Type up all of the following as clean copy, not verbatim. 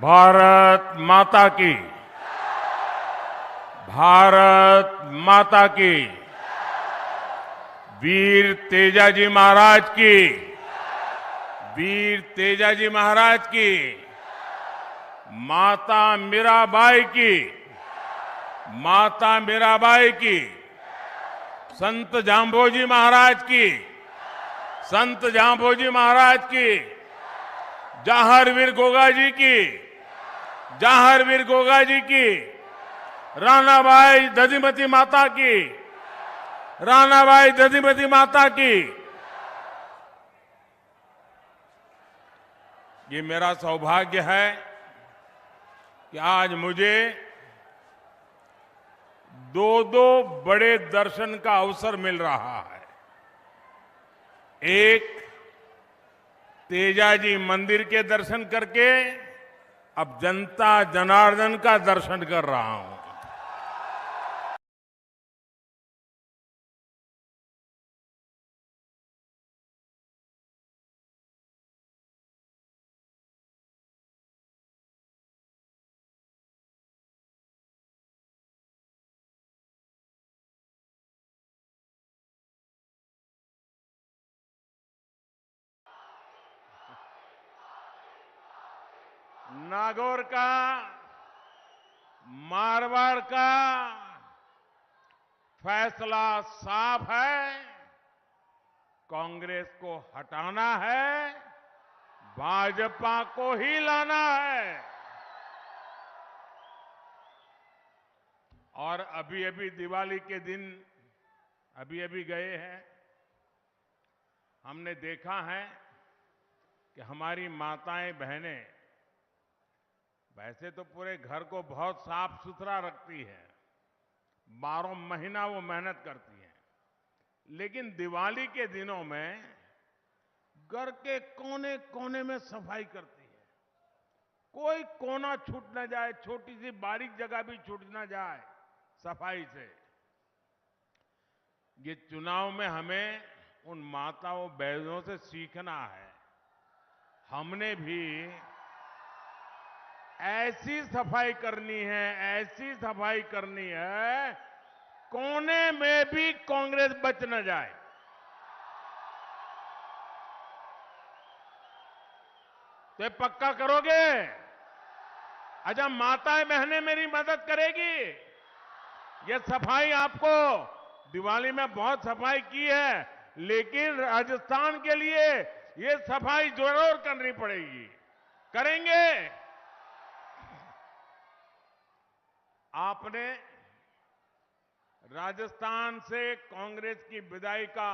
भारत माता की। भारत माता की। वीर तेजाजी महाराज की। वीर तेजाजी महाराज की। माता मीराबाई की। माता मीराबाई की। संत जांबोजी महाराज की। संत जांबोजी महाराज की। जवाहरवीर गोगा जी की। जवाहरवीर गोगा जी की। रानाबाई दधिमती माता की। रानाबाई दधिमती माता की। ये मेरा सौभाग्य है कि आज मुझे दो बड़े दर्शन का अवसर मिल रहा है। एक, तेजाजी मंदिर के दर्शन करके अब जनता जनार्दन का दर्शन कर रहा हूं। नागौर का, मारवाड़ का फैसला साफ है। कांग्रेस को हटाना है, भाजपा को ही लाना है। और अभी अभी दिवाली के दिन अभी अभी गए हैं। हमने देखा है कि हमारी माताएं बहनें वैसे तो पूरे घर को बहुत साफ सुथरा रखती है, 12 महीना वो मेहनत करती हैं, लेकिन दिवाली के दिनों में घर के कोने कोने में सफाई करती है। कोई कोना छूट ना जाए, छोटी सी बारीक जगह भी छूट ना जाए सफाई से। ये चुनाव में हमें उन माताओं बहनों से सीखना है। हमने भी ऐसी सफाई करनी है, ऐसी सफाई करनी है, कोने में भी कांग्रेस बच न जाए। तो ये पक्का करोगे? अच्छा, माताएं बहनें मेरी मदद करेगी। ये सफाई आपको दिवाली में बहुत सफाई की है, लेकिन राजस्थान के लिए ये सफाई जरूर करनी पड़ेगी। करेंगे? आपने राजस्थान से कांग्रेस की विदाई का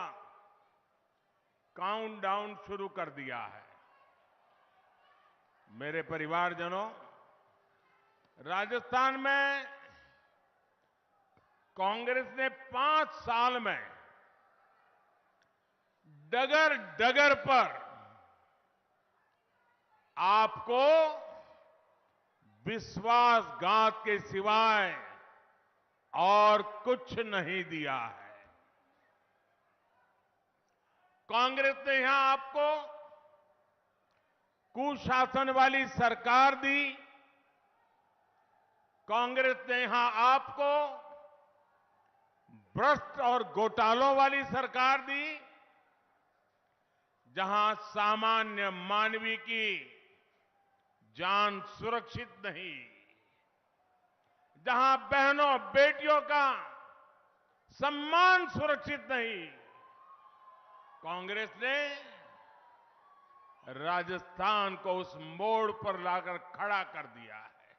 काउंटडाउन शुरू कर दिया है। मेरे परिवारजनों, राजस्थान में कांग्रेस ने 5 साल में डगर डगर पर आपको विश्वासघात के सिवाय और कुछ नहीं दिया है। कांग्रेस ने यहां आपको कुशासन वाली सरकार दी। कांग्रेस ने यहां आपको भ्रष्ट और घोटालों वाली सरकार दी, जहां सामान्य मानवी की जान सुरक्षित नहीं, जहां बहनों बेटियों का सम्मान सुरक्षित नहीं। कांग्रेस ने राजस्थान को उस मोड़ पर लाकर खड़ा कर दिया है।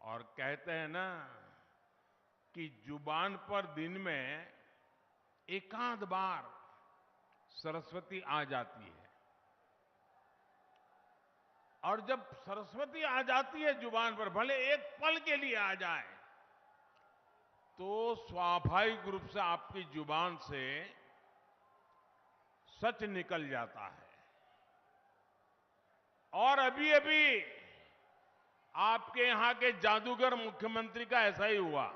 और कहते हैं ना कि जुबान पर दिन में एकाध बार सरस्वती आ जाती है, और जब सरस्वती आ जाती है जुबान पर, भले एक पल के लिए आ जाए, तो स्वाभाविक रूप से आपकी जुबान से सच निकल जाता है। और अभी अभी आपके यहां के जादूगर मुख्यमंत्री का ऐसा ही हुआ।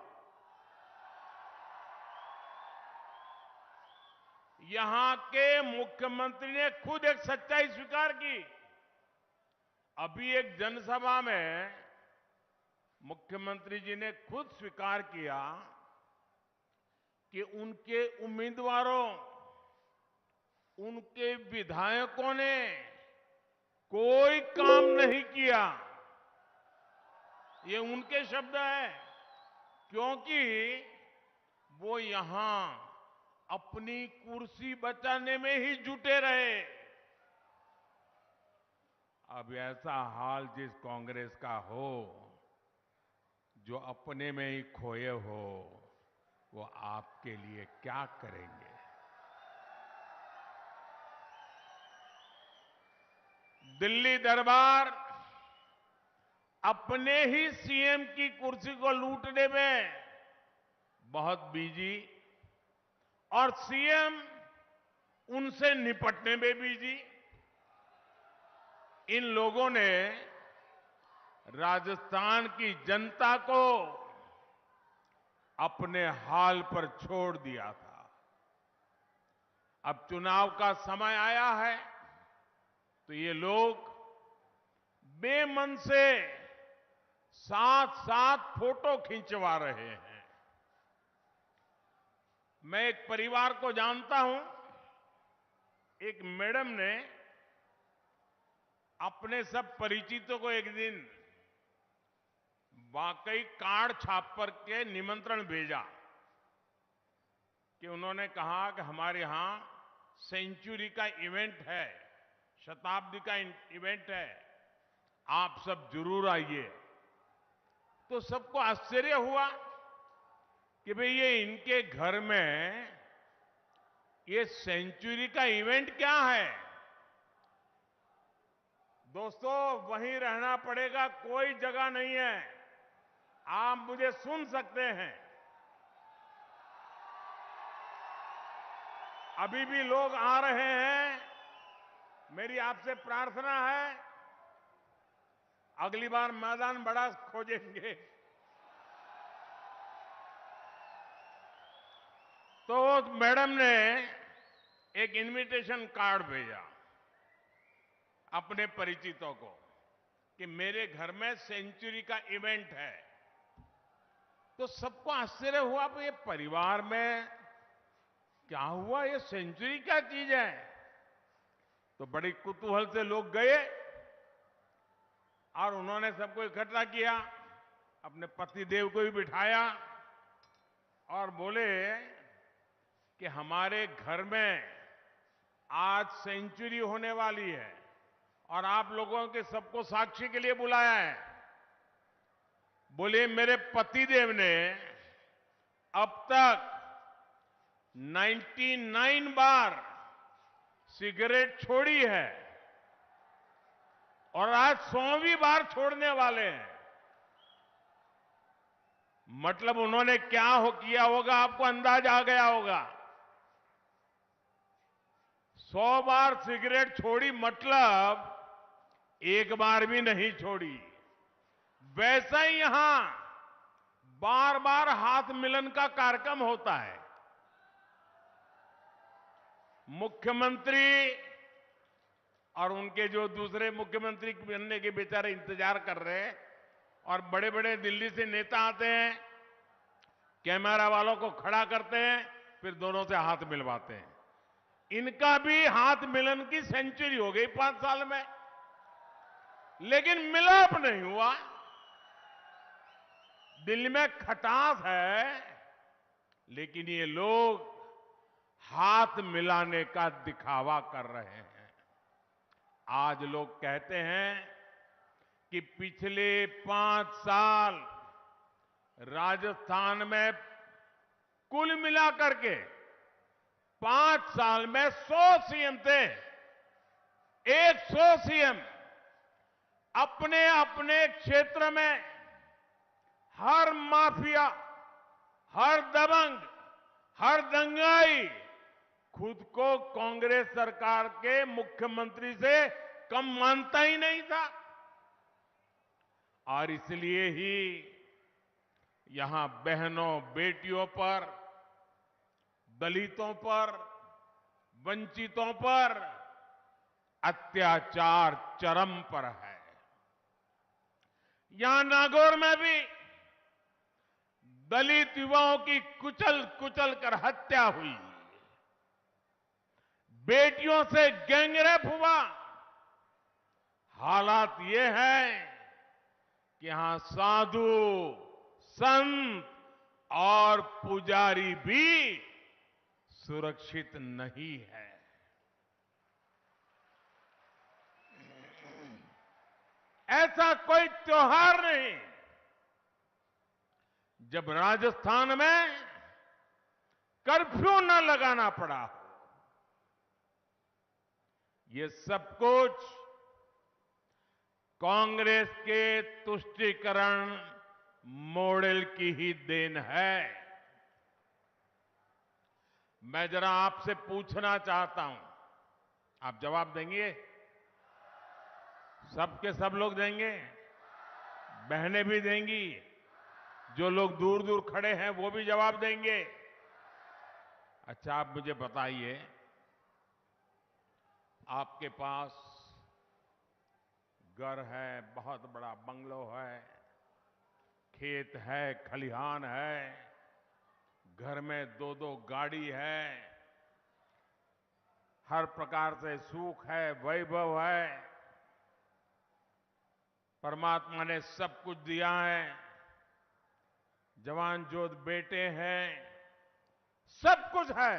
यहां के मुख्यमंत्री ने खुद एक सच्चाई स्वीकार की अभी एक जनसभा में मुख्यमंत्री जी ने खुद स्वीकार किया कि उनके उम्मीदवारों, उनके विधायकों ने कोई काम नहीं किया। ये उनके शब्द हैं, क्योंकि वो यहां अपनी कुर्सी बचाने में ही जुटे रहे। अब ऐसा हाल जिस कांग्रेस का हो, जो अपने में ही खोए हो, वो आपके लिए क्या करेंगे? दिल्ली दरबार अपने ही सीएम की कुर्सी को लूटने में बहुत बिजी और सीएम उनसे निपटने में बिजी। इन लोगों ने राजस्थान की जनता को अपने हाल पर छोड़ दिया था। अब चुनाव का समय आया है तो ये लोग बेमन से साथ साथ फोटो खिंचवा रहे हैं। मैं एक परिवार को जानता हूं। एक मैडम ने अपने सब परिचितों को एक दिन वाकई कार्ड छाप कर के निमंत्रण भेजा कि उन्होंने कहा कि हमारे यहां सेंचुरी का इवेंट है, शताब्दी का इवेंट है, आप सब जरूर आइए। तो सबको आश्चर्य हुआ कि भाई ये इनके घर में ये सेंचुरी का इवेंट क्या है। दोस्तों, वहीं रहना पड़ेगा, कोई जगह नहीं है, आप मुझे सुन सकते हैं। अभी भी लोग आ रहे हैं। मेरी आपसे प्रार्थना है, अगली बार मैदान बड़ा खोजेंगे तो मैडम ने एक इनविटेशन कार्ड भेजा अपने परिचितों को कि मेरे घर में सेंचुरी का इवेंट है। तो सबको आश्चर्य हुआ कि ये परिवार में क्या हुआ, ये सेंचुरी क्या चीज है। तो बड़ी कुतूहल से लोग गए और उन्होंने सबको इकट्ठा किया, अपने पतिदेव को भी बिठाया और बोले कि हमारे घर में आज सेंचुरी होने वाली है और आप लोगों के सबको साक्षी के लिए बुलाया है। बोले मेरे पतिदेव ने अब तक 99 बार सिगरेट छोड़ी है और आज 100वीं बार छोड़ने वाले हैं। मतलब उन्होंने क्या किया होगा, आपको अंदाज आ गया होगा। 100 बार सिगरेट छोड़ी मतलब एक बार भी नहीं छोड़ी। वैसा ही यहां बार बार हाथ मिलन का कार्यक्रम होता है। मुख्यमंत्री और उनके जो दूसरे मुख्यमंत्री बनने के बेचारे इंतजार कर रहे हैं और बड़े बड़े दिल्ली से नेता आते हैं, कैमरा वालों को खड़ा करते हैं, फिर दोनों से हाथ मिलवाते हैं। इनका भी हाथ मिलन की सेंचुरी हो गई 5 साल में, लेकिन मिलाप नहीं हुआ। दिल में खटास है, लेकिन ये लोग हाथ मिलाने का दिखावा कर रहे हैं। आज लोग कहते हैं कि पिछले 5 साल राजस्थान में कुल मिलाकर के 5 साल में 100 सीएम थे। 100 सीएम अपने अपने क्षेत्र में हर माफिया, हर दबंग, हर दंगाई खुद को कांग्रेस सरकार के मुख्यमंत्री से कम मानता ही नहीं था। और इसलिए ही यहां बहनों बेटियों पर, दलितों पर, वंचितों पर अत्याचार चरम पर है। यहां नागौर में भी दलित युवाओं की कुचल कुचल कर हत्या हुई, बेटियों से गैंगरेप हुआ। हालात ये है कि यहां साधु, संत और पुजारी भी सुरक्षित नहीं है। ऐसा कोई त्योहार नहीं जब राजस्थान में कर्फ्यू न लगाना पड़ा हो। ये सब कुछ कांग्रेस के तुष्टीकरण मॉडल की ही देन है। मैं जरा आपसे पूछना चाहता हूं, आप जवाब देंगे? सबके सब लोग देंगे? बहनें भी देंगी? जो लोग दूर दूर खड़े हैं वो भी जवाब देंगे? अच्छा, आप मुझे बताइए, आपके पास घर है, बहुत बड़ा बंगलो है, खेत है, खलिहान है, घर में दो दो गाड़ी है, हर प्रकार से सुख है, वैभव है, परमात्मा ने सब कुछ दिया है, जवान जोध बेटे हैं, सब कुछ है,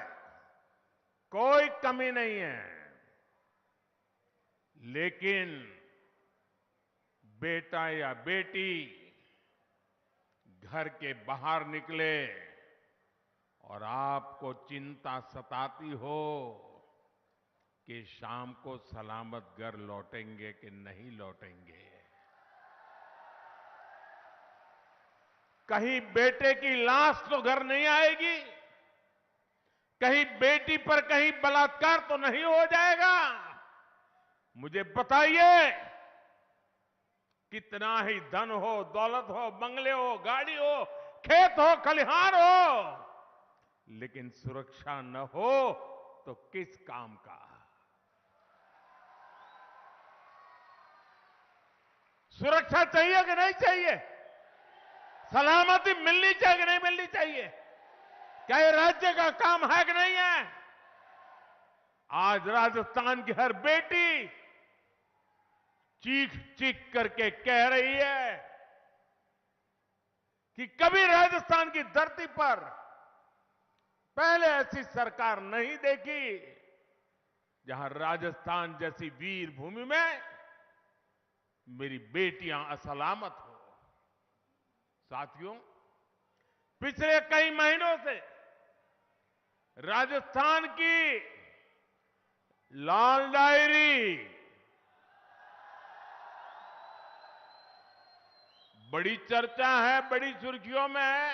कोई कमी नहीं है। लेकिन बेटा या बेटी घर के बाहर निकले और आपको चिंता सताती हो कि शाम को सलामत घर लौटेंगे कि नहीं लौटेंगे। कहीं बेटे की लाश तो घर नहीं आएगी, कहीं बेटी पर कहीं बलात्कार तो नहीं हो जाएगा। मुझे बताइए, कितना ही धन हो, दौलत हो, बंगले हो, गाड़ी हो, खेत हो, खलिहान हो, लेकिन सुरक्षा न हो तो किस काम का? सुरक्षा चाहिए कि नहीं चाहिए? सलामती मिलनी चाहिए कि नहीं मिलनी चाहिए? क्या ये राज्य का काम है कि नहीं है? आज राजस्थान की हर बेटी चीख चीख करके कह रही है कि कभी राजस्थान की धरती पर पहले ऐसी सरकार नहीं देखी जहां राजस्थान जैसी वीर भूमि में मेरी बेटियां असलामत हो। साथियों, पिछले कई महीनों से राजस्थान की लाल डायरी बड़ी चर्चा है, बड़ी सुर्खियों में है।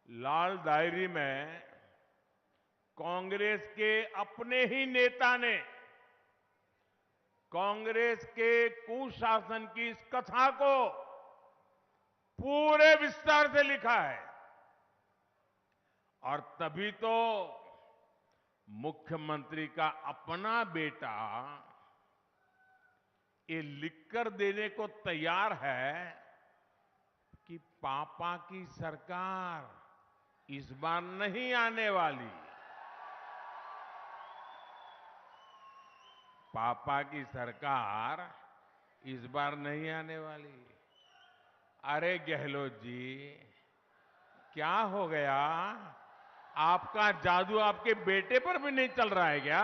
लाल डायरी में कांग्रेस के अपने ही नेता ने कांग्रेस के कुशासन की इस कथा को पूरे विस्तार से लिखा है। और तभी तो मुख्यमंत्री का अपना बेटा ये लिखकर देने को तैयार है कि पापा की सरकार इस बार नहीं आने वाली। पापा की सरकार इस बार नहीं आने वाली। अरे गहलोत जी, क्या हो गया? आपका जादू आपके बेटे पर भी नहीं चल रहा है क्या?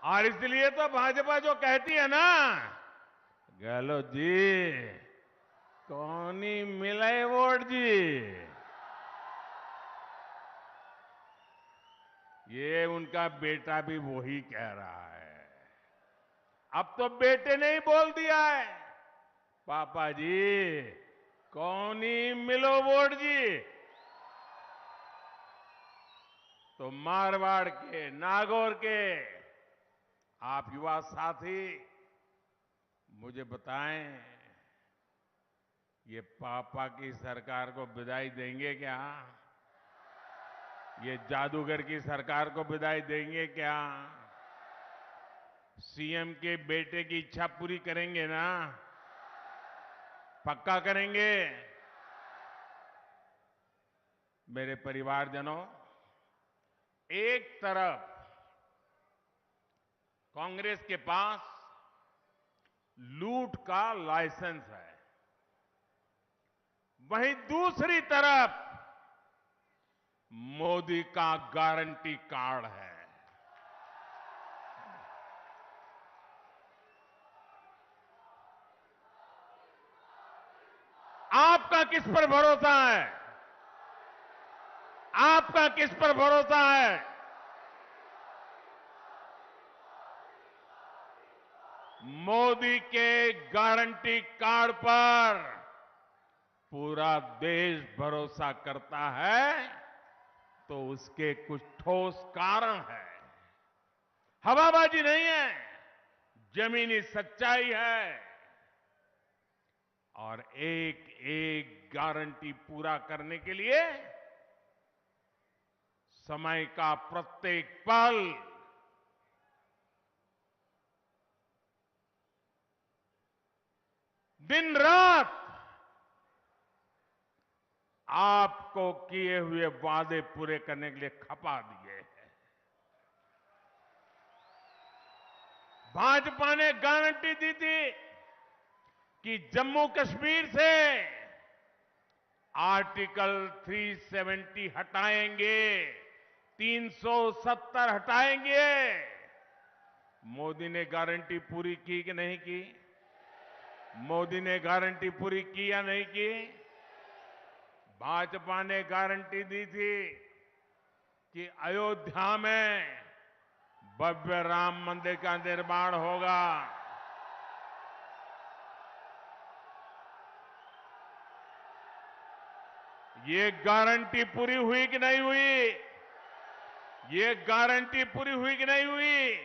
और इसलिए तो भाजपा जो कहती है ना, गहलोत जी कौनी मिले वोट जी, ये उनका बेटा भी वही कह रहा है। अब तो बेटे ने ही बोल दिया है, पापा जी कौनी मिलो वोट जी। तो मारवाड़ के, नागौर के आप युवा साथी मुझे बताएं, ये पापा की सरकार को विदाई देंगे क्या? ये जादूगर की सरकार को विदाई देंगे क्या? सीएम के बेटे की इच्छा पूरी करेंगे ना? पक्का करेंगे? मेरे परिवारजनों, एक तरफ कांग्रेस के पास लूट का लाइसेंस है, वहीं दूसरी तरफ मोदी का गारंटी कार्ड है। आपका किस पर भरोसा है? आपका किस पर भरोसा है? मोदी के गारंटी कार्ड पर पूरा देश भरोसा करता है, तो उसके कुछ ठोस कारण है। हवाबाजी नहीं है, जमीनी सच्चाई है। और एक एक गारंटी पूरा करने के लिए समय का प्रत्येक पल दिन रात आपको किए हुए वादे पूरे करने के लिए खपा दिए हैं। भाजपा ने गारंटी दी थी कि जम्मू कश्मीर से आर्टिकल 370 हटाएंगे, 370 हटाएंगे। मोदी ने गारंटी पूरी की कि नहीं की? मोदी ने गारंटी पूरी की या नहीं की? भाजपा ने गारंटी दी थी कि अयोध्या में भव्य राम मंदिर का निर्माण होगा। ये गारंटी पूरी हुई कि नहीं हुई? ये गारंटी पूरी हुई कि नहीं हुई?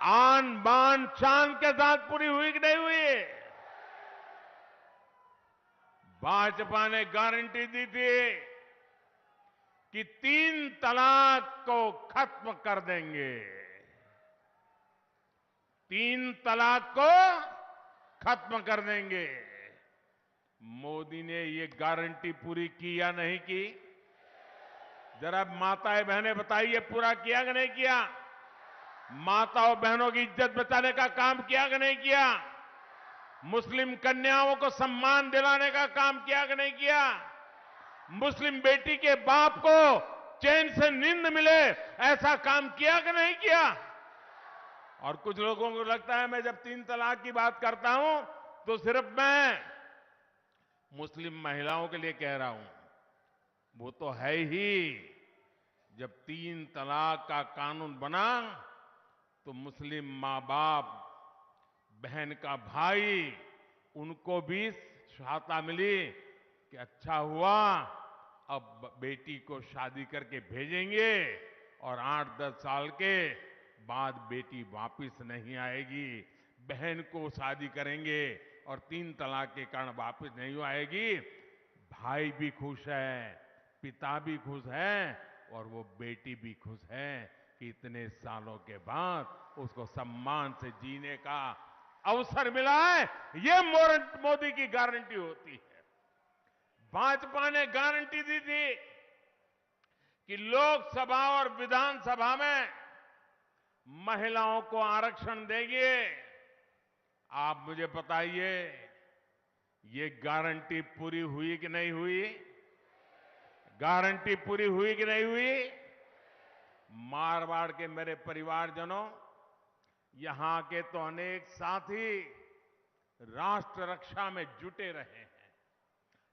आन बान शान के साथ पूरी हुई कि नहीं हुई? भाजपा ने गारंटी दी थी कि 3 तलाक को खत्म कर देंगे। 3 तलाक को खत्म कर देंगे। मोदी ने ये गारंटी पूरी की या नहीं की? जरा माताएं बहनें बताइए, पूरा किया कि नहीं किया? माताओं बहनों की इज्जत बचाने का काम किया कि नहीं किया? मुस्लिम कन्याओं को सम्मान दिलाने का काम किया कि नहीं किया? मुस्लिम बेटी के बाप को चैन से नींद मिले, ऐसा काम किया कि नहीं किया? और कुछ लोगों को लगता है मैं जब 3 तलाक की बात करता हूं तो सिर्फ मैं मुस्लिम महिलाओं के लिए कह रहा हूं। वो तो है ही। जब 3 तलाक का कानून बना तो मुस्लिम मां बाप, बहन का भाई, उनको भी सहायता मिली कि अच्छा हुआ, अब बेटी को शादी करके भेजेंगे और 8-10 साल के बाद बेटी वापस नहीं आएगी। बहन को शादी करेंगे और 3 तलाक के कारण वापस नहीं आएगी। भाई भी खुश है, पिता भी खुश है और वो बेटी भी खुश है कि इतने सालों के बाद उसको सम्मान से जीने का अवसर मिला है। ये मोदी की गारंटी होती है। भाजपा ने गारंटी दी थी कि लोकसभा और विधानसभा में महिलाओं को आरक्षण देंगे। आप मुझे बताइए, ये गारंटी पूरी हुई कि नहीं हुई? गारंटी पूरी हुई कि नहीं हुई? मारवाड़ के मेरे परिवारजनों, यहां के तो अनेक साथी राष्ट्र रक्षा में जुटे रहे हैं।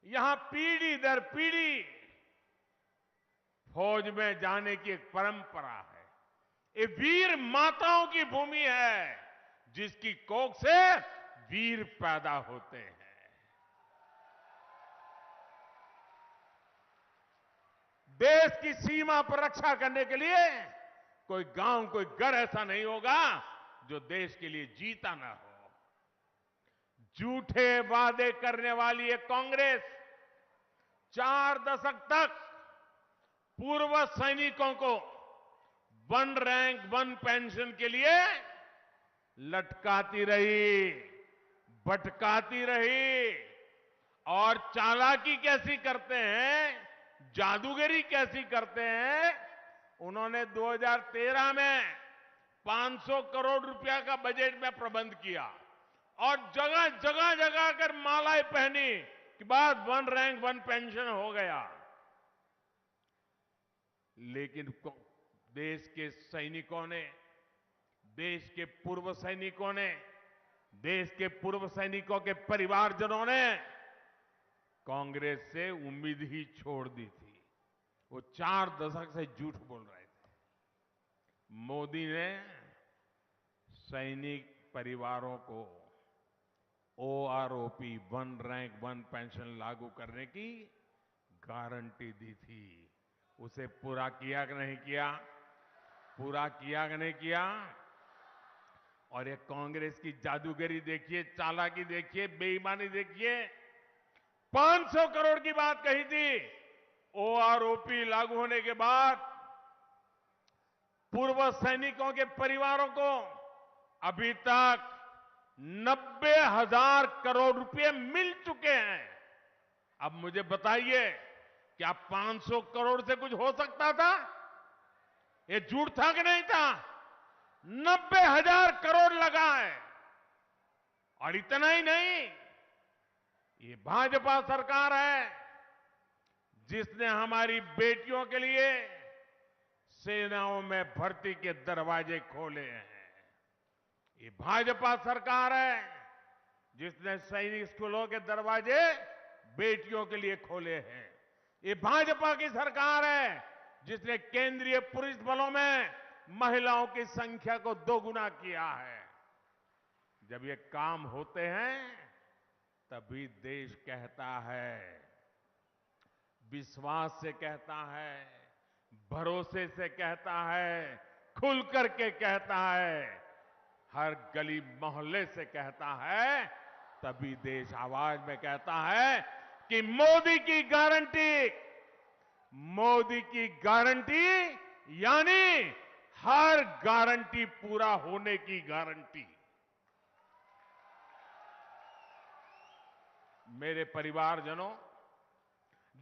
यहां पीढ़ी दर पीढ़ी फौज में जाने की एक परंपरा है। ये वीर माताओं की भूमि है, जिसकी कोख से वीर पैदा होते हैं। देश की सीमा पर रक्षा करने के लिए कोई गांव, कोई घर ऐसा नहीं होगा जो देश के लिए जीता ना हो। झूठे वादे करने वाली ये कांग्रेस 4 दशक तक पूर्व सैनिकों को 1 रैंक 1 पेंशन के लिए लटकाती रही, भटकाती रही। और चालाकी कैसी करते हैं, जादूगरी कैसी करते हैं। उन्होंने 2013 में 500 करोड़ रुपया का बजट में प्रबंध किया और जगह जगह जगह कर मालाएं पहनी कि बाद 1 रैंक 1 पेंशन हो गया। लेकिन देश के सैनिकों ने, देश के पूर्व सैनिकों ने, देश के पूर्व सैनिकों के परिवारजनों ने कांग्रेस से उम्मीद ही छोड़ दी थी। वो 4 दशक से झूठ बोल रहे थे। मोदी ने सैनिक परिवारों को OROP 1 रैंक 1 पेंशन लागू करने की गारंटी दी थी। उसे पूरा किया कि नहीं किया? पूरा किया कि नहीं किया? और ये कांग्रेस की जादूगरी देखिए, चालाकी देखिए, बेईमानी देखिए। 500 करोड़ की बात कही थी। OROP लागू होने के बाद पूर्व सैनिकों के परिवारों को अभी तक 90,000 करोड़ रुपए मिल चुके हैं। अब मुझे बताइए, क्या 500 करोड़ से कुछ हो सकता था? ये झूठ था कि नहीं था? 90,000 करोड़ लगा है। और इतना ही नहीं, ये भाजपा सरकार है जिसने हमारी बेटियों के लिए सेनाओं में भर्ती के दरवाजे खोले हैं। ये भाजपा सरकार है जिसने सैनिक स्कूलों के दरवाजे बेटियों के लिए खोले हैं। ये भाजपा की सरकार है जिसने केंद्रीय पुलिस बलों में महिलाओं की संख्या को 2 गुना किया है। जब ये काम होते हैं तभी देश कहता है, विश्वास से कहता है, भरोसे से कहता है, खुल करके कहता है, हर गली मोहल्ले से कहता है। तभी देश आवाज में कहता है कि मोदी की गारंटी, मोदी की गारंटी यानी हर गारंटी पूरा होने की गारंटी। मेरे परिवारजनों,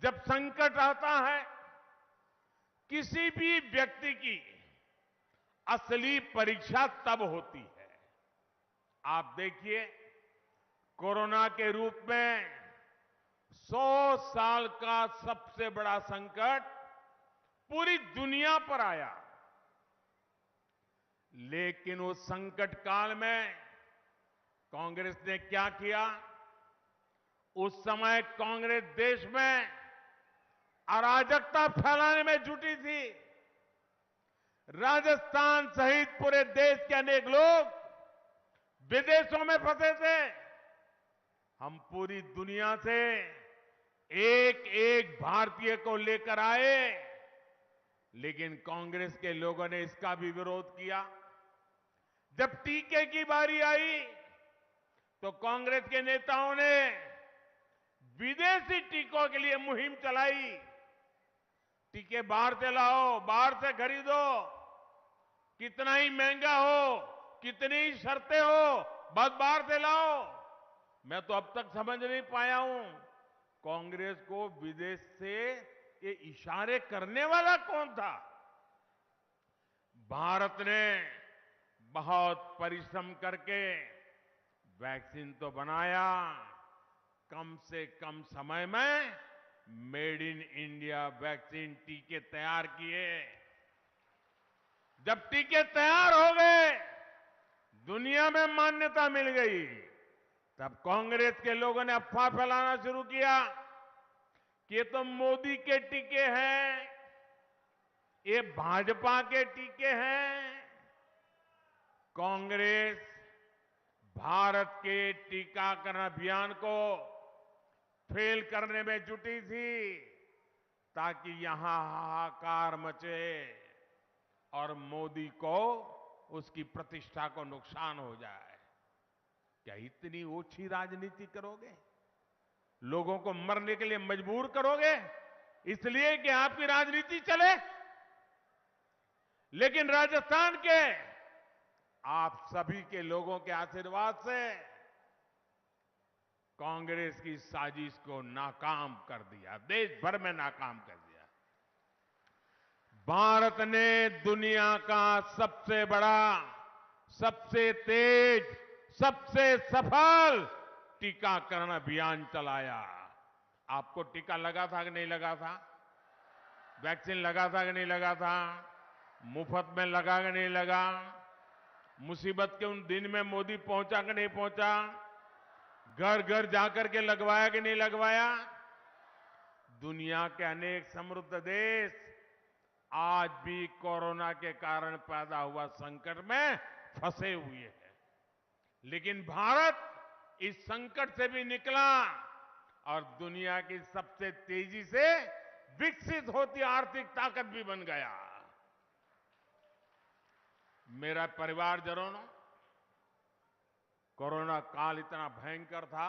जब संकट आता है, किसी भी व्यक्ति की असली परीक्षा तब होती है। आप देखिए, कोरोना के रूप में 100 साल का सबसे बड़ा संकट पूरी दुनिया पर आया। लेकिन उस संकट काल में कांग्रेस ने क्या किया? उस समय कांग्रेस देश में अराजकता फैलाने में जुटी थी। राजस्थान सहित पूरे देश के अनेक लोग विदेशों में फंसे थे। हम पूरी दुनिया से एक एक भारतीय को लेकर आए, लेकिन कांग्रेस के लोगों ने इसका भी विरोध किया। जब टीके की बारी आई तो कांग्रेस के नेताओं ने विदेशी टीकों के लिए मुहिम चलाई। टीके बाहर से लाओ, बाहर से खरीदो, कितना ही महंगा हो, कितनी ही शर्तें हो, बस बाहर से लाओ। मैं तो अब तक समझ नहीं पाया हूं, कांग्रेस को विदेश से ये इशारे करने वाला कौन था? भारत ने बहुत परिश्रम करके वैक्सीन तो बनाया, कम से कम समय में मेड इन इंडिया वैक्सीन टीके तैयार किए। जब टीके तैयार हो गए, दुनिया में मान्यता मिल गई, तब कांग्रेस के लोगों ने अफवाह फैलाना शुरू किया कि ये तो मोदी के टीके हैं, ये भाजपा के टीके हैं। कांग्रेस भारत के टीकाकरण अभियान को फेल करने में जुटी थी ताकि यहां हाहाकार मचे और मोदी को, उसकी प्रतिष्ठा को नुकसान हो जाए। क्या इतनी ओछी राजनीति करोगे? लोगों को मरने के लिए मजबूर करोगे इसलिए कि आपकी राजनीति चले? लेकिन राजस्थान के आप सभी के लोगों के आशीर्वाद से कांग्रेस की साजिश को नाकाम कर दिया, देश भर में नाकाम कर दिया। भारत ने दुनिया का सबसे बड़ा, सबसे तेज, सबसे सफल टीकाकरण अभियान चलाया। आपको टीका लगा था कि नहीं लगा था? वैक्सीन लगा था कि नहीं लगा था? मुफ्त में लगा कि नहीं लगा? मुसीबत के उन दिन में मोदी पहुंचा कि नहीं पहुंचा? घर घर जाकर के लगवाया कि नहीं लगवाया? दुनिया के अनेक समृद्ध देश आज भी कोरोना के कारण पैदा हुआ संकट में फंसे हुए हैं, लेकिन भारत इस संकट से भी निकला और दुनिया की सबसे तेजी से विकसित होती आर्थिक ताकत भी बन गया। मेरा परिवारजनों, कोरोना काल इतना भयंकर था,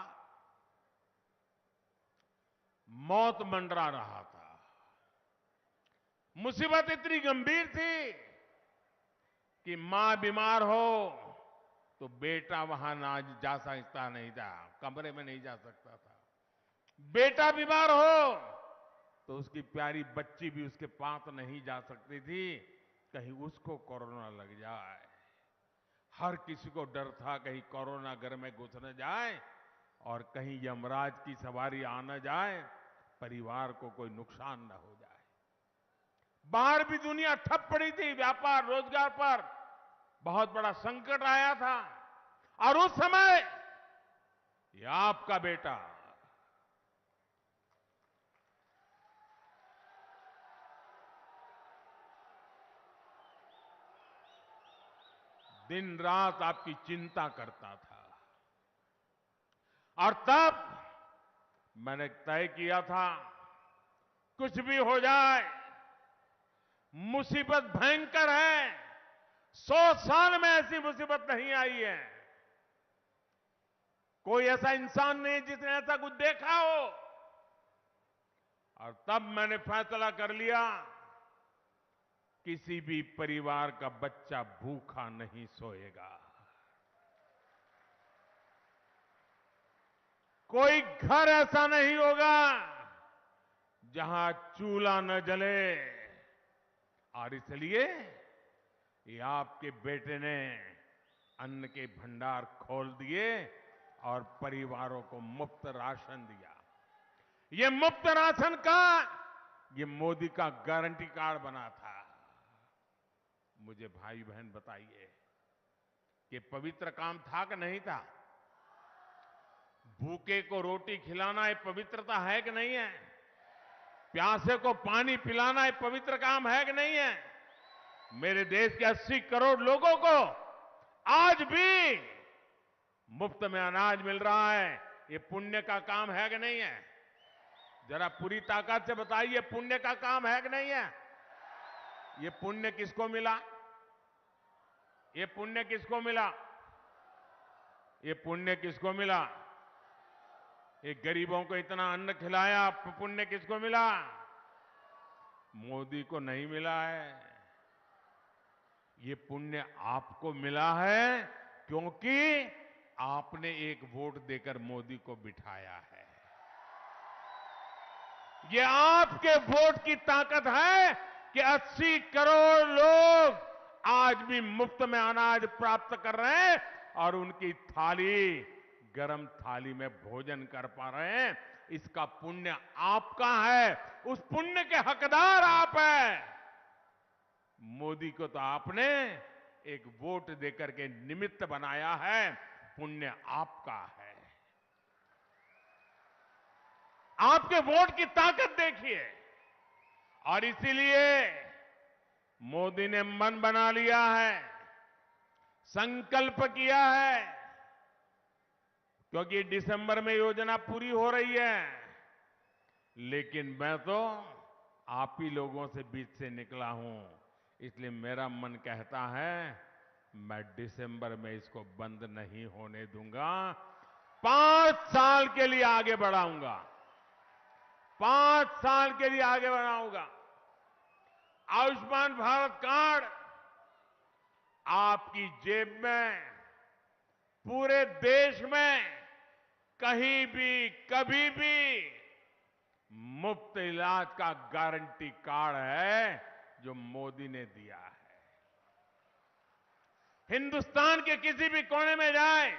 मौत मंडरा रहा था, मुसीबत इतनी गंभीर थी कि मां बीमार हो तो बेटा वहां ना जा सकता नहीं था, कमरे में नहीं जा सकता था। बेटा बीमार हो तो उसकी प्यारी बच्ची भी उसके पास नहीं जा सकती थी, कहीं उसको कोरोना लग जाए। हर किसी को डर था कहीं कोरोना घर में घुस न जाए और कहीं यमराज की सवारी आ न जाए, परिवार को कोई नुकसान न हो जाए। बाहर भी दुनिया ठप पड़ी थी, व्यापार रोजगार पर बहुत बड़ा संकट आया था और उस समय ये आपका बेटा दिन रात आपकी चिंता करता था और तब मैंने तय किया था कुछ भी हो जाए, मुसीबत भयंकर है, 100 साल में ऐसी मुसीबत नहीं आई है, कोई ऐसा इंसान नहीं जिसने ऐसा कुछ देखा हो। और तब मैंने फैसला कर लिया किसी भी परिवार का बच्चा भूखा नहीं सोएगा, कोई घर ऐसा नहीं होगा जहां चूल्हा न जले। और इसलिए ये आपके बेटे ने अन्न के भंडार खोल दिए और परिवारों को मुफ्त राशन दिया। ये मुफ्त राशन का ये मोदी का गारंटी कार्ड बना था। मुझे भाई बहन बताइए कि पवित्र काम था कि नहीं था? भूखे को रोटी खिलाना ये पवित्रता है कि नहीं है? प्यासे को पानी पिलाना ये पवित्र काम है कि नहीं है? मेरे देश के 80 करोड़ लोगों को आज भी मुफ्त में अनाज मिल रहा है, ये पुण्य का काम है कि नहीं है? जरा पूरी ताकत से बताइए, पुण्य का काम है कि नहीं है? ये पुण्य किसको मिला? ये पुण्य किसको मिला? ये पुण्य किसको मिला? ये गरीबों को इतना अन्न खिलाया, पुण्य किसको मिला? मोदी को नहीं मिला है। ये पुण्य आपको मिला है क्योंकि आपने एक वोट देकर मोदी को बिठाया है। ये आपके वोट की ताकत है कि 80 करोड़ लोग आज भी मुफ्त में अनाज प्राप्त कर रहे हैं और उनकी थाली, गरम थाली में भोजन कर पा रहे हैं। इसका पुण्य आपका है, उस पुण्य के हकदार आप हैं। मोदी को तो आपने एक वोट देकर के निमित्त बनाया है, पुण्य आपका है। आपके वोट की ताकत देखिए। और इसीलिए मोदी ने मन बना लिया है, संकल्प किया है, क्योंकि दिसंबर में योजना पूरी हो रही है, लेकिन मैं तो आप ही लोगों से बीच से निकला हूं, इसलिए मेरा मन कहता है मैं दिसंबर में इसको बंद नहीं होने दूंगा। 5 साल के लिए आगे बढ़ाऊंगा, 5 साल के लिए आगे बढ़ाऊंगा। आयुष्मान भारत कार्ड आपकी जेब में, पूरे देश में, कहीं भी कभी भी मुफ्त इलाज का गारंटी कार्ड है जो मोदी ने दिया है। हिंदुस्तान के किसी भी कोने में जाए,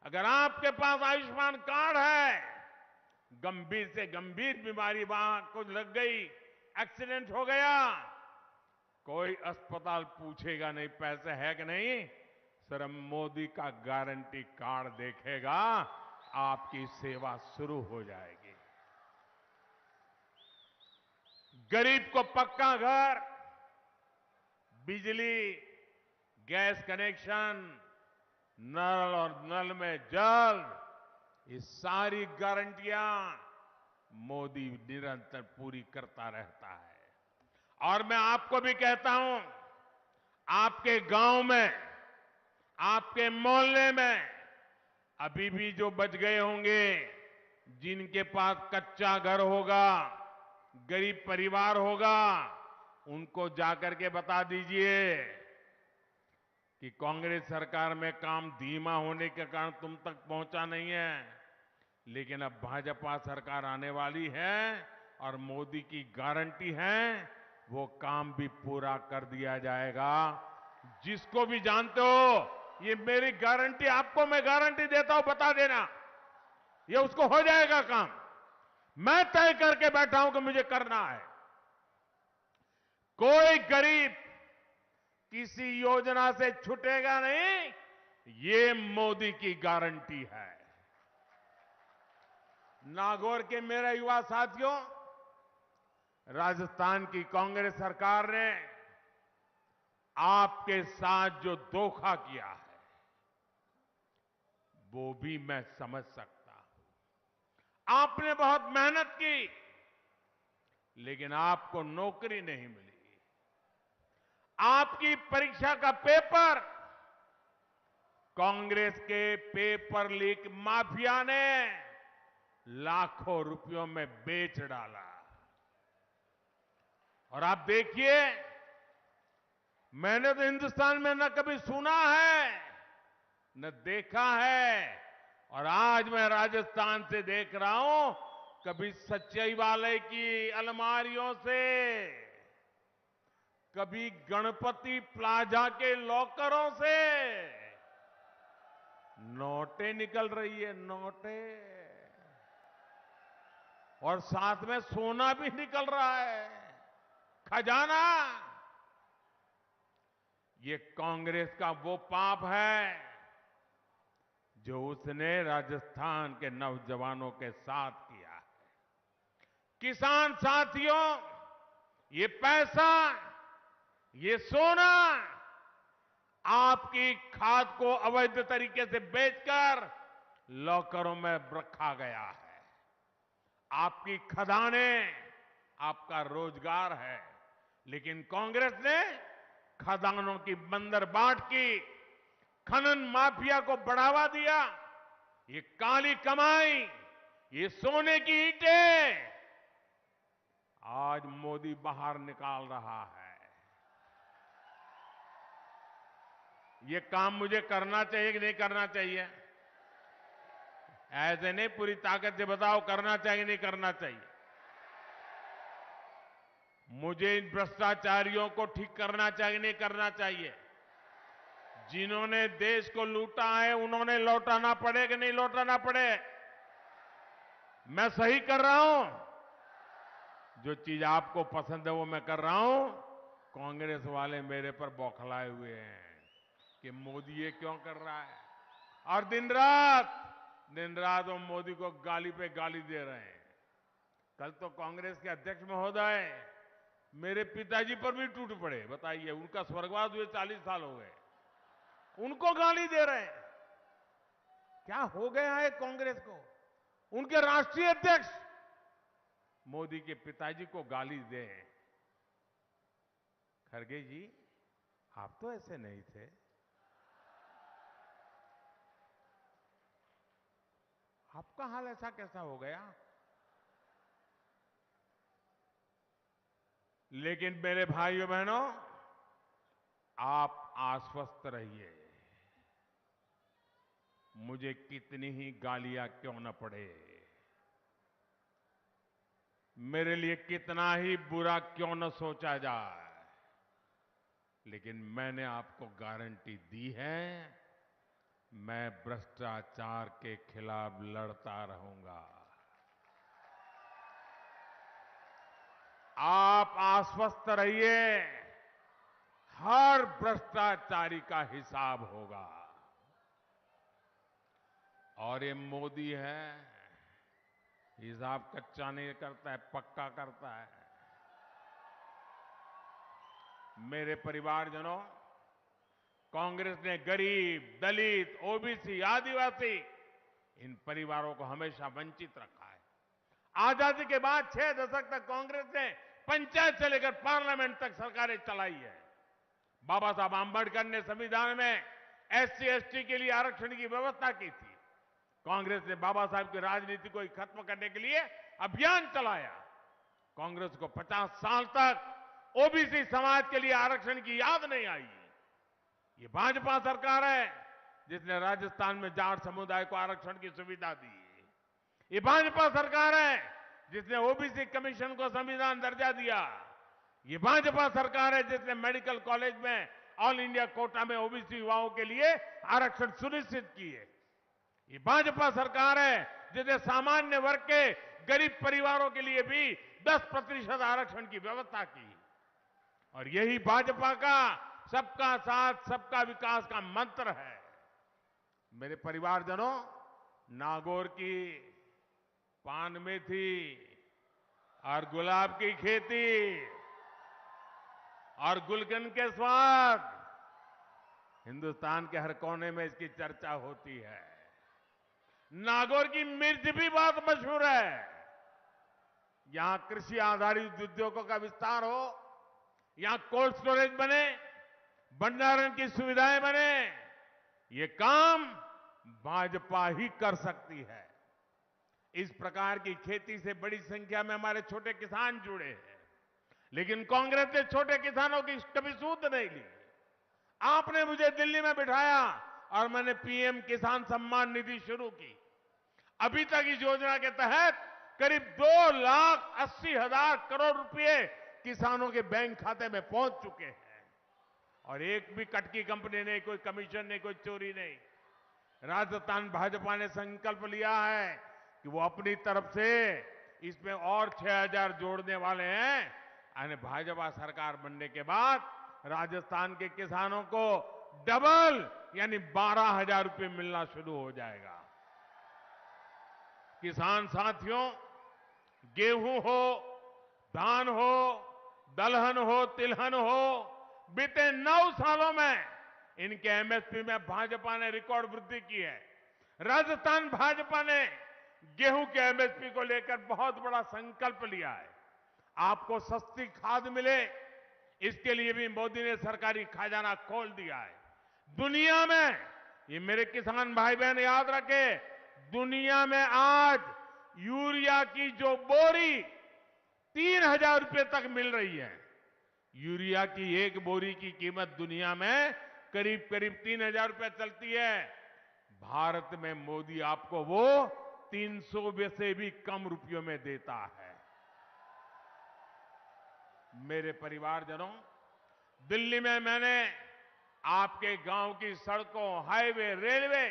अगर आपके पास आयुष्मान कार्ड है, गंभीर से गंभीर बीमारी वहां कुछ लग गई, एक्सीडेंट हो गया, कोई अस्पताल पूछेगा नहीं पैसे है कि नहीं, सिर्फ मोदी का गारंटी कार्ड देखेगा, आपकी सेवा शुरू हो जाएगी। गरीब को पक्का घर, बिजली, गैस कनेक्शन, नल और नल में जल, ये सारी गारंटियां मोदी निरंतर पूरी करता रहता है। और मैं आपको भी कहता हूं, आपके गांव में, आपके मोहल्ले में अभी भी जो बच गए होंगे, जिनके पास कच्चा घर होगा, गरीब परिवार होगा, उनको जाकर के बता दीजिए कि कांग्रेस सरकार में काम धीमा होने के कारण तुम तक पहुंचा नहीं है, लेकिन अब भाजपा सरकार आने वाली है और मोदी की गारंटी है, वो काम भी पूरा कर दिया जाएगा। जिसको भी जानते हो, ये मेरी गारंटी, आपको मैं गारंटी देता हूं, बता देना, ये उसको हो जाएगा काम। मैं तय करके बैठा हूं कि मुझे करना है। कोई गरीब किसी योजना से छूटेगा नहीं, ये मोदी की गारंटी है। नागौर के मेरे युवा साथियों, राजस्थान की कांग्रेस सरकार ने आपके साथ जो धोखा किया है, वो भी मैं समझ सकता हूं। आपने बहुत मेहनत की, लेकिन आपको नौकरी नहीं मिली। आपकी परीक्षा का पेपर कांग्रेस के पेपर लीक माफिया ने लाखों रुपयों में बेच डाला। और आप देखिए, मैंने तो हिंदुस्तान में न कभी सुना है न देखा है, और आज मैं राजस्थान से देख रहा हूं, कभी सचिवालय की अलमारियों से, कभी गणपति प्लाजा के लॉकरों से नोटें निकल रही है, नोटें, और साथ में सोना भी निकल रहा है, खजाना। ये कांग्रेस का वो पाप है जो उसने राजस्थान के नौजवानों के साथ किया है। किसान साथियों, ये पैसा, ये सोना आपकी खाद को अवैध तरीके से बेचकर लॉकरों में रखा गया है। आपकी खदानें आपका रोजगार है, लेकिन कांग्रेस ने खदानों की बंदरबाट की, खनन माफिया को बढ़ावा दिया। ये काली कमाई, ये सोने की ईंटें आज मोदी बाहर निकाल रहा है। ये काम मुझे करना चाहिए कि नहीं करना चाहिए? ऐसे नहीं, पूरी ताकत से बताओ, करना चाहिए नहीं करना चाहिए? मुझे इन भ्रष्टाचारियों को ठीक करना चाहिए नहीं करना चाहिए? जिन्होंने देश को लूटा है, उन्होंने लौटाना पड़े कि नहीं लौटाना पड़े? मैं सही कर रहा हूं? जो चीज आपको पसंद है वो मैं कर रहा हूं। कांग्रेस वाले मेरे पर बौखलाए हुए हैं कि मोदी ये क्यों कर रहा है, और दिन रात वो मोदी को गाली पे गाली दे रहे हैं। कल तो कांग्रेस के अध्यक्ष महोदय मेरे पिताजी पर भी टूट पड़े। बताइए, उनका स्वर्गवास हुए 40 साल हो गए, उनको गाली दे रहे हैं। क्या हो गया है कांग्रेस को? उनके राष्ट्रीय अध्यक्ष मोदी के पिताजी को गाली दें। खड़गे जी, आप तो ऐसे नहीं थे, आपका हाल ऐसा कैसा हो गया? लेकिन मेरे भाइयों बहनों, आप आश्वस्त रहिए, मुझे कितनी ही गालियां क्यों न पड़े, मेरे लिए कितना ही बुरा क्यों न सोचा जाए, लेकिन मैंने आपको गारंटी दी है, मैं भ्रष्टाचार के खिलाफ लड़ता रहूंगा। आप आश्वस्त रहिए, हर भ्रष्टाचारी का हिसाब होगा। और ये मोदी है, हिसाब कच्चा नहीं करता है, पक्का करता है। मेरे परिवारजनों, कांग्रेस ने गरीब, दलित, ओबीसी, आदिवासी इन परिवारों को हमेशा वंचित रखा है। आजादी के बाद 6 दशक तक कांग्रेस ने पंचायत से लेकर पार्लियामेंट तक सरकारें चलाई है। बाबा साहब आंबेडकर ने संविधान में एससी एसटी के लिए आरक्षण की व्यवस्था की थी। कांग्रेस ने बाबा साहब की राजनीति को खत्म करने के लिए अभियान चलाया। कांग्रेस को 50 साल तक ओबीसी समाज के लिए आरक्षण की याद नहीं आई। ये भाजपा सरकार है जिसने राजस्थान में जाट समुदाय को आरक्षण की सुविधा दी। ये भाजपा सरकार है जिसने ओबीसी कमीशन को संविधान दर्जा दिया। ये भाजपा सरकार है जिसने मेडिकल कॉलेज में ऑल इंडिया कोटा में ओबीसी युवाओं के लिए आरक्षण सुनिश्चित किए। ये भाजपा सरकार है जिसने सामान्य वर्ग के गरीब परिवारों के लिए भी 10% आरक्षण की व्यवस्था की। और यही भाजपा का सबका साथ सबका विकास का मंत्र है। मेरे परिवारजनों, नागौर की पान मेथी और गुलाब की खेती और गुलकंद के स्वाद, हिंदुस्तान के हर कोने में इसकी चर्चा होती है। नागौर की मिर्च भी बहुत मशहूर है। यहां कृषि आधारित उद्योगों का विस्तार हो, यहां कोल्ड स्टोरेज बने, भंडारण की सुविधाएं बने, ये काम भाजपा ही कर सकती है। इस प्रकार की खेती से बड़ी संख्या में हमारे छोटे किसान जुड़े हैं, लेकिन कांग्रेस ने छोटे किसानों की कभी सूद नहीं ली। आपने मुझे दिल्ली में बिठाया और मैंने पीएम किसान सम्मान निधि शुरू की। अभी तक इस योजना के तहत करीब 2,80,000 करोड़ रुपए किसानों के बैंक खाते में पहुंच चुके हैं। और एक भी कटकी कंपनी नहीं, कोई कमीशन नहीं, कोई चोरी नहीं। राजस्थान भाजपा ने संकल्प लिया है कि वो अपनी तरफ से इसमें और 6,000 जोड़ने वाले हैं। यानी भाजपा सरकार बनने के बाद राजस्थान के किसानों को डबल यानी 12,000 रुपए मिलना शुरू हो जाएगा। किसान साथियों, गेहूं हो, धान हो, दलहन हो, तिलहन हो, बीते 9 सालों में इनके एमएसपी में भाजपा ने रिकॉर्ड वृद्धि की है। राजस्थान भाजपा ने गेहूं के एमएसपी को लेकर बहुत बड़ा संकल्प लिया है। आपको सस्ती खाद मिले, इसके लिए भी मोदी ने सरकारी खजाना खोल दिया है। दुनिया में, ये मेरे किसान भाई बहन याद रखे, दुनिया में आज यूरिया की जो बोरी 3,000 रुपए तक मिल रही है। यूरिया की एक बोरी की कीमत दुनिया में करीब करीब 3,000 रुपए चलती है। भारत में मोदी आपको वो 300 से भी कम रुपयों में देता है। मेरे परिवारजनों, दिल्ली में मैंने आपके गांव की सड़कों, हाईवे, रेलवे,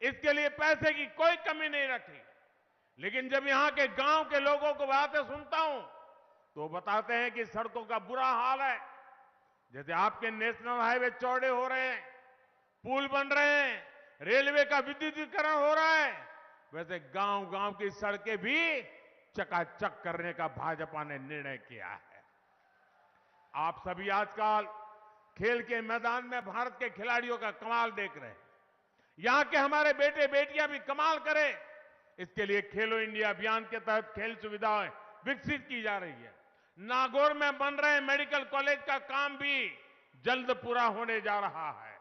इसके लिए पैसे की कोई कमी नहीं रखी। लेकिन जब यहां के गांव के लोगों को बातें सुनता हूं तो बताते हैं कि सड़कों का बुरा हाल है। जैसे आपके नेशनल हाईवे चौड़े हो रहे हैं, पुल बन रहे हैं, रेलवे का विद्युतीकरण हो रहा है, वैसे गांव-गांव की सड़कें भी चकाचक करने का भाजपा ने निर्णय किया है। आप सभी आजकल खेल के मैदान में भारत के खिलाड़ियों का कमाल देख रहे हैं। यहां के हमारे बेटे बेटियां भी कमाल करें, इसके लिए खेलो इंडिया अभियान के तहत खेल सुविधाएं विकसित की जा रही है। नागौर में बन रहे मेडिकल कॉलेज का काम भी जल्द पूरा होने जा रहा है।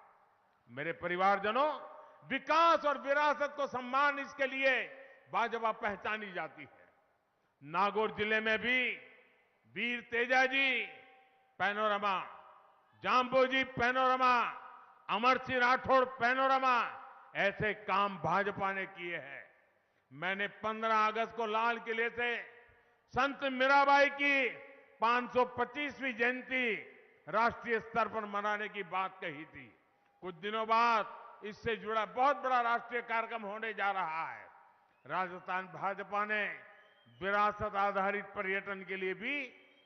मेरे परिवारजनों, विकास और विरासत को सम्मान, इसके लिए भाजपा पहचानी जाती है। नागौर जिले में भी वीर Tejaji panorama, जांबोजी panorama, Amar Singh Rathore panorama, ऐसे काम भाजपा ने किए हैं। मैंने 15 अगस्त को लाल किले से संत मीराबाई की 525वीं जयंती राष्ट्रीय स्तर पर मनाने की बात कही थी। कुछ दिनों बाद इससे जुड़ा बहुत बड़ा राष्ट्रीय कार्यक्रम होने जा रहा है। राजस्थान भाजपा ने विरासत आधारित पर्यटन के लिए भी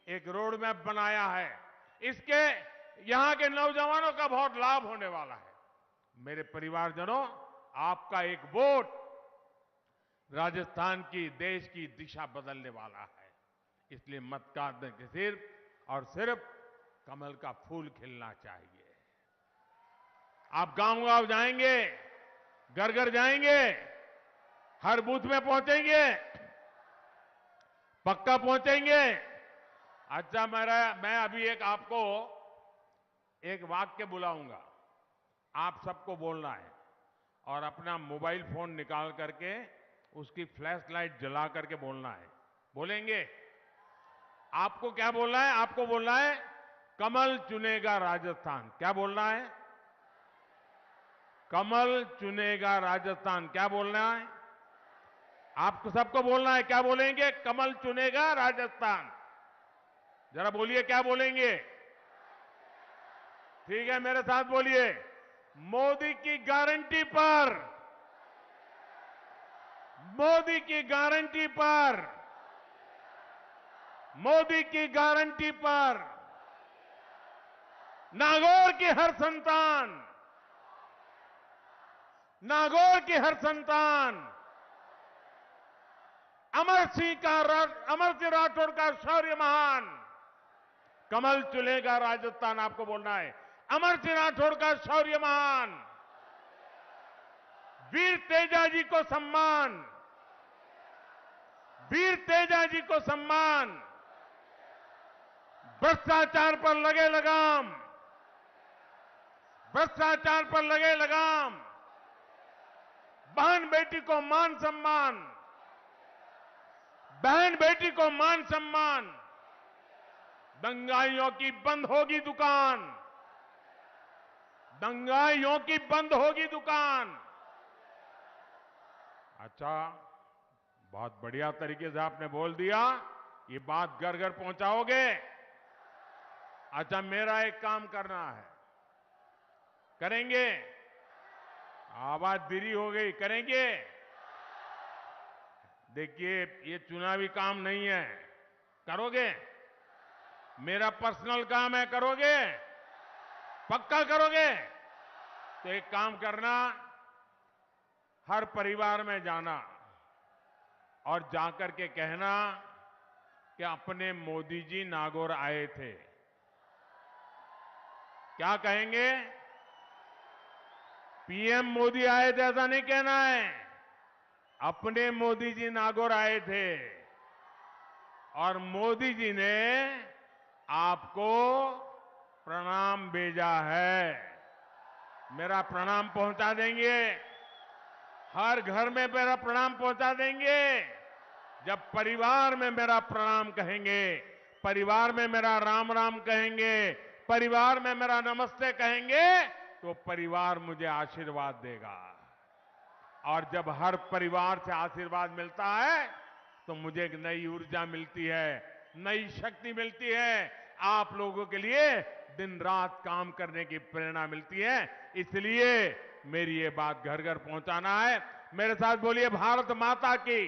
एक रोड मैप बनाया है। इसके यहां के नौजवानों का बहुत लाभ होने वाला है। मेरे परिवारजनों, आपका एक वोट राजस्थान की, देश की दिशा बदलने वाला है। इसलिए मतदान के सिर्फ और सिर्फ कमल का फूल खिलना चाहिए। आप गांव-गांव जाएंगे, घर-घर जाएंगे, हर बूथ में पहुंचेंगे, पक्का पहुंचेंगे। अच्छा, मैं अभी आपको एक वाक्य बुलाऊंगा, आप सबको बोलना है और अपना मोबाइल फोन निकाल करके उसकी फ्लैश लाइट जला करके बोलना है। बोलेंगे? आपको क्या बोलना है? आपको बोलना है कमल चुनेगा राजस्थान। क्या बोलना है? कमल चुनेगा राजस्थान। क्या बोलना है? आपको सबको बोलना है। क्या बोलेंगे? कमल चुनेगा राजस्थान। जरा बोलिए, क्या बोलेंगे? ठीक है, मेरे साथ बोलिए, मोदी की गारंटी पर, मोदी की गारंटी पर, मोदी की गारंटी पर नागौर की हर संतान, नागौर की हर संतान अमर सिंह राठौड़ का शौर्य महान, कमल चुनेगा राजस्थान। आपको बोलना है अमर सिंह राठौड़ का शौर्य महान, वीर तेजाजी को सम्मान, वीर तेजाजी को सम्मान, भ्रष्टाचार पर लगे लगाम, भ्रष्टाचार पर लगे लगाम, बहन बेटी को मान सम्मान, बहन बेटी को मान सम्मान, दंगाइयों की बंद होगी दुकान, दंगाइयों की बंद होगी दुकान। अच्छा, बहुत बढ़िया तरीके से आपने बोल दिया। ये बात घर घर पहुंचाओगे? अच्छा, मेरा एक काम करना है, करेंगे? आवाज धीरी हो गई, करेंगे? देखिए, ये चुनावी काम नहीं है, करोगे? मेरा पर्सनल काम है, करोगे? पक्का करोगे? तो एक काम करना, हर परिवार में जाना और जाकर के कहना कि अपने मोदी जी नागौर आए थे। क्या कहेंगे? पीएम मोदी आए थे ऐसा नहीं कहना है, अपने मोदी जी नागौर आए थे और मोदी जी ने आपको प्रणाम भेजा है। मेरा प्रणाम पहुंचा देंगे, हर घर में मेरा प्रणाम पहुंचा देंगे। जब परिवार में मेरा प्रणाम कहेंगे, परिवार में मेरा राम राम कहेंगे, परिवार में मेरा नमस्ते कहेंगे, तो परिवार मुझे आशीर्वाद देगा। और जब हर परिवार से आशीर्वाद मिलता है तो मुझे एक नई ऊर्जा मिलती है, नई शक्ति मिलती है, आप लोगों के लिए दिन रात काम करने की प्रेरणा मिलती है। इसलिए मेरी ये बात घर घर पहुंचाना है। मेरे साथ बोलिए, भारत माता की।